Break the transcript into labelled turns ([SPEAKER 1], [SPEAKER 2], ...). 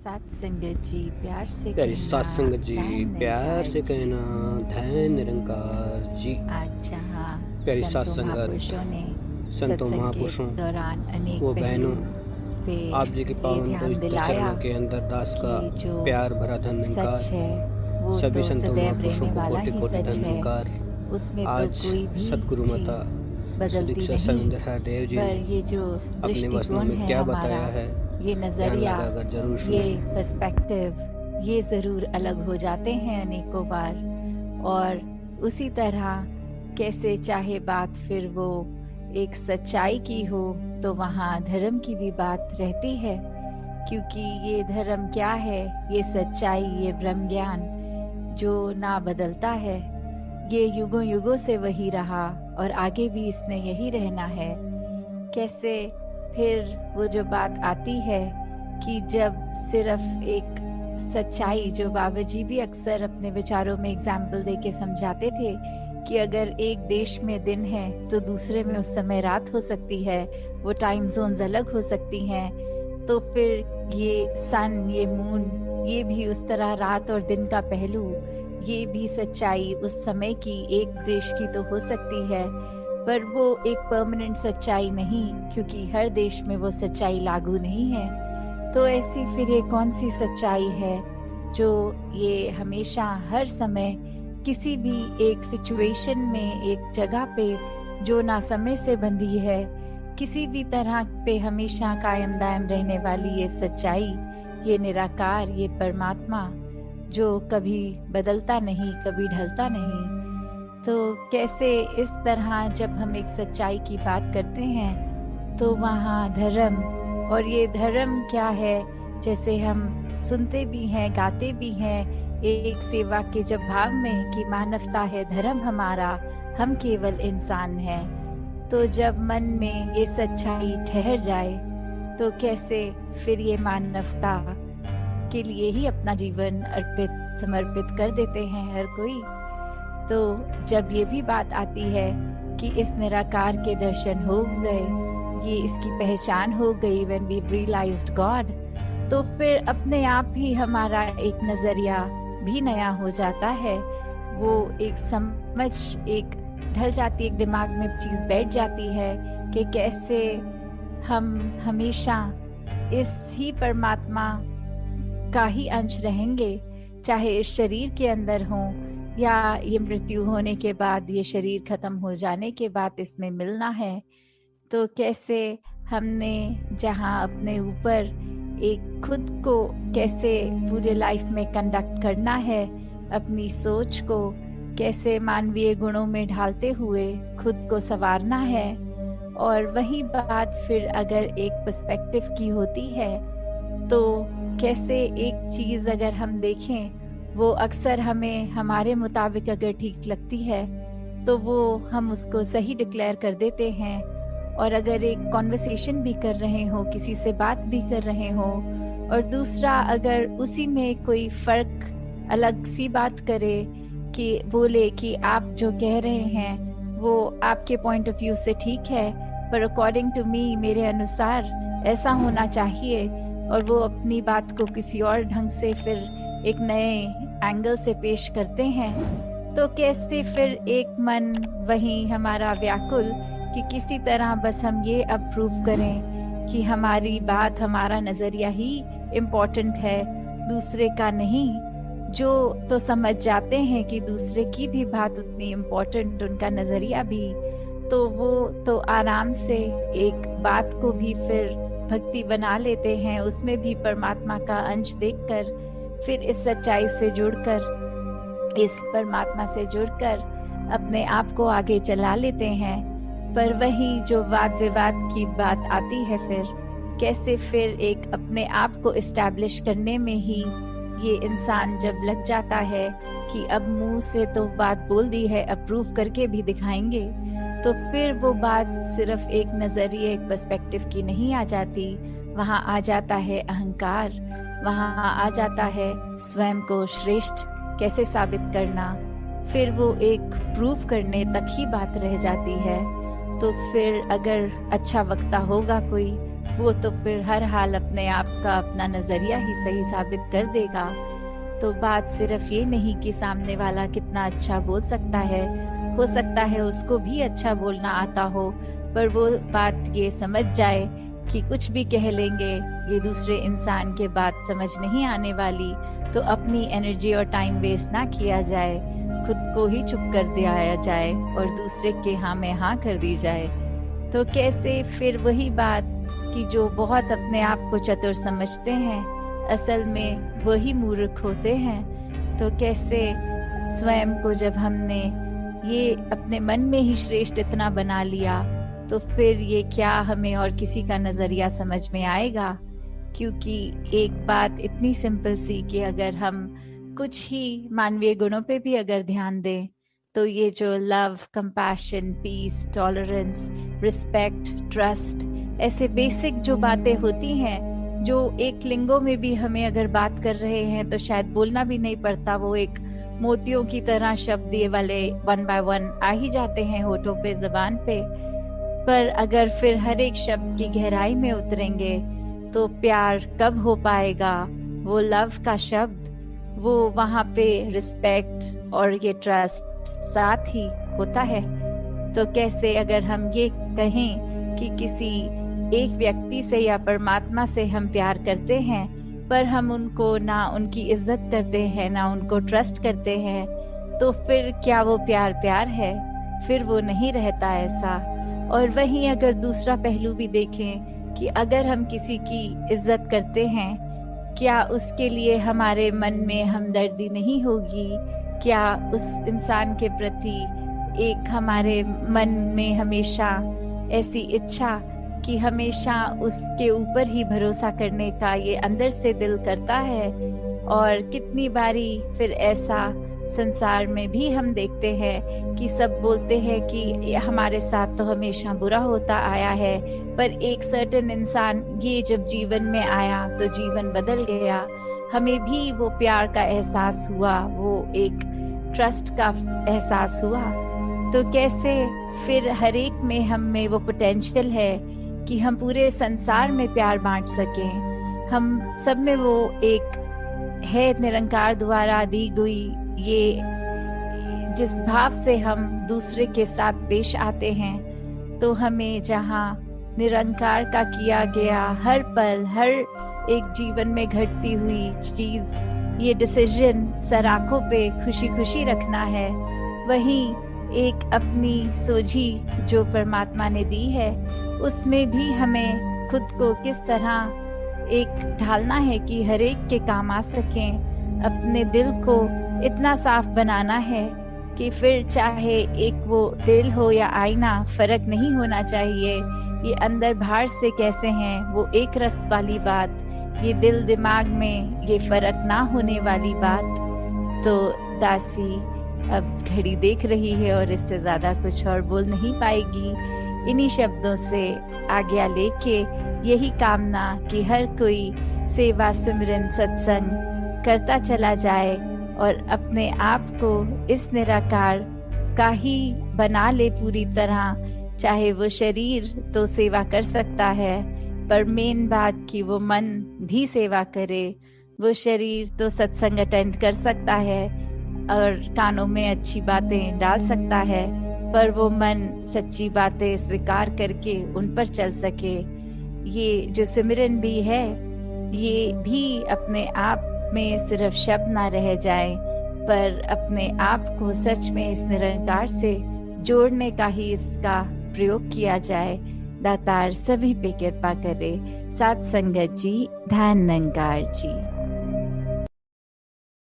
[SPEAKER 1] साथ संगत जी प्यार से
[SPEAKER 2] प्यारी
[SPEAKER 1] कहना
[SPEAKER 2] सत्संग जी,
[SPEAKER 1] धन
[SPEAKER 2] प्यार
[SPEAKER 1] निरंकार
[SPEAKER 2] से
[SPEAKER 1] जी।
[SPEAKER 2] कहना धैर्य निरंकार जी।
[SPEAKER 1] आज जहाँ
[SPEAKER 2] प्यारी
[SPEAKER 1] संतों
[SPEAKER 2] सत्संगत,
[SPEAKER 1] महापुरुषों ने
[SPEAKER 2] संतों
[SPEAKER 1] सत्संग के
[SPEAKER 2] महापुरुषों
[SPEAKER 1] दौरान अनेक
[SPEAKER 2] व
[SPEAKER 1] पहलू
[SPEAKER 2] बहनों,
[SPEAKER 1] पे
[SPEAKER 2] आप जी के
[SPEAKER 1] ये
[SPEAKER 2] पावन
[SPEAKER 1] ध्यान
[SPEAKER 2] पवित्र
[SPEAKER 1] दिलाया
[SPEAKER 2] चरणों के अंदर दास
[SPEAKER 1] कि
[SPEAKER 2] का
[SPEAKER 1] जो
[SPEAKER 2] प्यार भरा
[SPEAKER 1] सच
[SPEAKER 2] धन्यकार।
[SPEAKER 1] है वो
[SPEAKER 2] सभी
[SPEAKER 1] तो
[SPEAKER 2] संतों
[SPEAKER 1] सदैव
[SPEAKER 2] महापुरुषों
[SPEAKER 1] रहने
[SPEAKER 2] को
[SPEAKER 1] वाला
[SPEAKER 2] कोटि
[SPEAKER 1] ही
[SPEAKER 2] कोटि
[SPEAKER 1] सच है।
[SPEAKER 2] धन्यकार।
[SPEAKER 1] उसमें तो
[SPEAKER 2] आज
[SPEAKER 1] कोई भी
[SPEAKER 2] सदगुरु माता
[SPEAKER 1] चीज़ बदलती
[SPEAKER 2] सुदीक्षा
[SPEAKER 1] नहीं।
[SPEAKER 2] सविंदर हरदेव जी
[SPEAKER 1] पर
[SPEAKER 2] ने
[SPEAKER 1] ये जो
[SPEAKER 2] अपने वचनों
[SPEAKER 1] दृष्टिकोण
[SPEAKER 2] में
[SPEAKER 1] है
[SPEAKER 2] क्या
[SPEAKER 1] हमारा,
[SPEAKER 2] बताया है,
[SPEAKER 1] ये
[SPEAKER 2] ध्यान
[SPEAKER 1] नज़रिया,
[SPEAKER 2] लगाकर जरूर
[SPEAKER 1] ये
[SPEAKER 2] सुने।
[SPEAKER 1] पर्सपेक्टिव, ये ज़रूर अलग हो जाते हैं अनेकों बार। और उसी तरह कैसे चाहे बात फिर वो एक सच्चाई की हो तो वहाँ धर्म की भी बात रहती है, क्योंकि ये धर्म क्या है, ये सच्चाई, ये ब्रह्म ज्ञान जो ना बदलता है, ये युगों युगों से वही रहा और आगे भी इसने यही रहना है। कैसे फिर वो जो बात आती है कि जब सिर्फ एक सच्चाई, जो बाबा जी भी अक्सर अपने विचारों में एग्जाम्पल देके समझाते थे कि अगर एक देश में दिन है तो दूसरे में उस समय रात हो सकती है, वो टाइम जोन्स अलग हो सकती हैं, तो फिर ये सन, ये मून, ये भी उस तरह रात और दिन का पहलू, ये भी सच्चाई उस समय की एक देश की तो हो सकती है, पर वो एक परमानेंट सच्चाई नहीं, क्योंकि हर देश में वो सच्चाई लागू नहीं है। तो ऐसी फिर ये कौन सी सच्चाई है जो ये हमेशा हर समय किसी भी एक सिचुएशन में, एक जगह पे, जो ना समय से बंधी है, किसी भी तरह पे हमेशा कायम दायम रहने वाली ये सच्चाई, ये निराकार, ये परमात्मा जो कभी बदलता नहीं, कभी ढलता नहीं। तो कैसे इस तरह जब हम एक सच्चाई की बात करते हैं तो वहाँ धर्म, और ये धर्म क्या है, जैसे हम सुनते भी हैं, गाते भी हैं एक सेवा के जब भाव में कि मानवता है धर्म हमारा, हम केवल इंसान हैं। तो जब मन में ये सच्चाई ठहर जाए तो कैसे फिर ये मानवता के लिए ही अपना जीवन अर्पित, समर्पित कर देते हैं हर कोई। तो जब ये भी बात आती है कि इस निराकार के दर्शन हो गए, ये इसकी पहचान हो गई, when we realized God, तो फिर अपने आप ही हमारा एक नजरिया भी नया हो जाता है। वो एक समझ एक ढल जाती है, एक दिमाग में चीज बैठ जाती है कि कैसे हम हमेशा इस ही परमात्मा का ही अंश रहेंगे, चाहे इस शरीर के अंदर हो या ये मृत्यु होने के बाद, ये शरीर खत्म हो जाने के बाद इसमें मिलना है। तो कैसे हमने जहाँ अपने ऊपर एक खुद को कैसे पूरे लाइफ में कंडक्ट करना है, अपनी सोच को कैसे मानवीय गुणों में ढालते हुए खुद को संवारना है। और वही बात फिर अगर एक पर्सपेक्टिव की होती है तो कैसे एक चीज अगर हम देखें, वो अक्सर हमें हमारे मुताबिक अगर ठीक लगती है तो वो हम उसको सही डिक्लेयर कर देते हैं। और अगर एक कॉन्वर्सेशन भी कर रहे हो, किसी से बात भी कर रहे हो, और दूसरा अगर उसी में कोई फर्क अलग सी बात करे, कि बोले कि आप जो कह रहे हैं वो आपके पॉइंट ऑफ व्यू से ठीक है, पर अकॉर्डिंग टू मी, मेरे अनुसार ऐसा होना चाहिए, और वो अपनी बात को किसी और ढंग से फिर एक नए एंगल से पेश करते हैं, तो कैसे फिर एक मन वही हमारा व्याकुल कि किसी तरह बस हम ये अप्रूव करें कि हमारी बात, हमारा नजरिया ही इम्पोर्टेंट है, दूसरे का नहीं। जो तो समझ जाते हैं कि दूसरे की भी बात उतनी इम्पोर्टेंट, उनका नजरिया भी, तो वो तो आराम से एक बात को भी फिर भक्ति बना लेते हैं, उसमें भी परमात्मा का अंश देखकर, फिर इस सच्चाई से जुड़कर, इस परमात्मा से जुड़कर अपने आप को आगे चला लेते हैं। पर वही जो वाद विवाद की बात आती है, फिर कैसे फिर एक अपने आप को इस्टेब्लिश करने में ही ये इंसान जब लग जाता है कि अब मुंह से तो बात बोल दी है, अप्रूव करके भी दिखाएंगे, तो फिर वो बात सिर्फ एक नजरिए, एक पर्सपेक्टिव की नहीं आ जाती, वहाँ आ जाता है अहंकार, वहाँ आ जाता है स्वयं को श्रेष्ठ कैसे साबित करना, फिर वो एक प्रूफ करने तक ही बात रह जाती है। तो फिर अगर अच्छा वक्ता होगा कोई वो तो फिर हर हाल अपने आप का अपना नजरिया ही सही साबित कर देगा। तो बात सिर्फ ये नहीं कि सामने वाला कितना अच्छा बोल सकता है, हो सकता है उसको भी अच्छा बोलना आता हो, पर वो बात ये समझ जाए कि कुछ भी कह लेंगे ये दूसरे इंसान के बात समझ नहीं आने वाली, तो अपनी एनर्जी और टाइम वेस्ट ना किया जाए, खुद को ही चुप कर दिया जाए और दूसरे के हाँ में हाँ कर दी जाए। तो कैसे फिर वही बात कि जो बहुत अपने आप को चतुर समझते हैं असल में वही मूर्ख होते हैं। तो कैसे स्वयं को जब हमने ये अपने मन में ही श्रेष्ठ इतना बना लिया, तो फिर ये क्या हमें और किसी का नजरिया समझ में आएगा? क्योंकि एक बात इतनी सिंपल सी कि अगर हम कुछ ही मानवीय गुणों पे भी अगर ध्यान दें, तो ये जो love, compassion, peace, tolerance, respect, trust, ऐसे बेसिक जो बातें होती हैं, जो एक लिंगों में भी हमें अगर बात कर रहे हैं तो शायद बोलना भी नहीं पड़ता, वो एक मोतियों की तरह शब्द ये वाले 1 by 1 आ ही जाते हैं होठों पे, जबान पे। पर अगर फिर हर एक शब्द की गहराई में उतरेंगे तो प्यार कब हो पाएगा? वो लव का शब्द, वो वहाँ पे रिस्पेक्ट और ये ट्रस्ट साथ ही होता है। तो कैसे अगर हम ये कहें कि किसी एक व्यक्ति से या परमात्मा से हम प्यार करते हैं, पर हम उनको ना उनकी इज्जत करते हैं ना उनको ट्रस्ट करते हैं, तो फिर क्या वो प्यार प्यार है? फिर वो नहीं रहता ऐसा। और वहीं अगर दूसरा पहलू भी देखें कि अगर हम किसी की इज्जत करते हैं, क्या उसके लिए हमारे मन में हमदर्दी नहीं होगी? क्या उस इंसान के प्रति एक हमारे मन में हमेशा ऐसी इच्छा कि हमेशा उसके ऊपर ही भरोसा करने का ये अंदर से दिल करता है? और कितनी बारी फिर ऐसा संसार में भी हम देखते हैं कि सब बोलते हैं कि हमारे साथ तो हमेशा बुरा होता आया है, पर एक सर्टेन इंसान ये जब जीवन में आया तो जीवन बदल गया, हमें भी वो प्यार का एहसास हुआ, वो एक ट्रस्ट का एहसास हुआ। तो कैसे फिर हर एक में हम में वो पोटेंशियल है कि हम पूरे संसार में प्यार बांट सकें। हम सब में वो एक है निरंकार द्वारा दी गई ये जिस भाव से हम दूसरे के साथ पेश आते हैं, तो हमें जहाँ निरंकार का किया गया हर पल, हर एक जीवन में घटती हुई चीज, ये डिसीजन सर आंखों पे खुशी खुशी रखना है, वहीं एक अपनी सोझी जो परमात्मा ने दी है उसमें भी हमें खुद को किस तरह एक ढालना है कि हर एक के काम आ सकें। अपने दिल को इतना साफ बनाना है कि फिर चाहे एक वो दिल हो या आईना, फर्क नहीं होना चाहिए ये अंदर बाहर से कैसे हैं, वो एक रस वाली बात, ये दिल दिमाग में ये फर्क ना होने वाली बात। तो दासी अब घड़ी देख रही है और इससे ज्यादा कुछ और बोल नहीं पाएगी। इन्हीं शब्दों से आज्ञा लेके यही कामना कि हर कोई सेवा, सिमरन, सत्संग करता चला जाए और अपने आप को इस निराकार का ही बना ले पूरी तरह। चाहे वो शरीर तो सेवा कर सकता है, पर मेन बात कि वो मन भी सेवा करे। वो शरीर तो सत्संग अटेंड कर सकता है और कानों में अच्छी बातें डाल सकता है, पर वो मन सच्ची बातें स्वीकार करके उन पर चल सके। ये जो सिमरन भी है, ये भी अपने आप में सिर्फ शब्द ना रह जाए, पर अपने आप को सच में इस निरंकार से जोड़ने का ही इसका प्रयोग किया जाए। दातार सभी पे कृपा करे। साथ संगत जी, ध्यान निरंकार जी।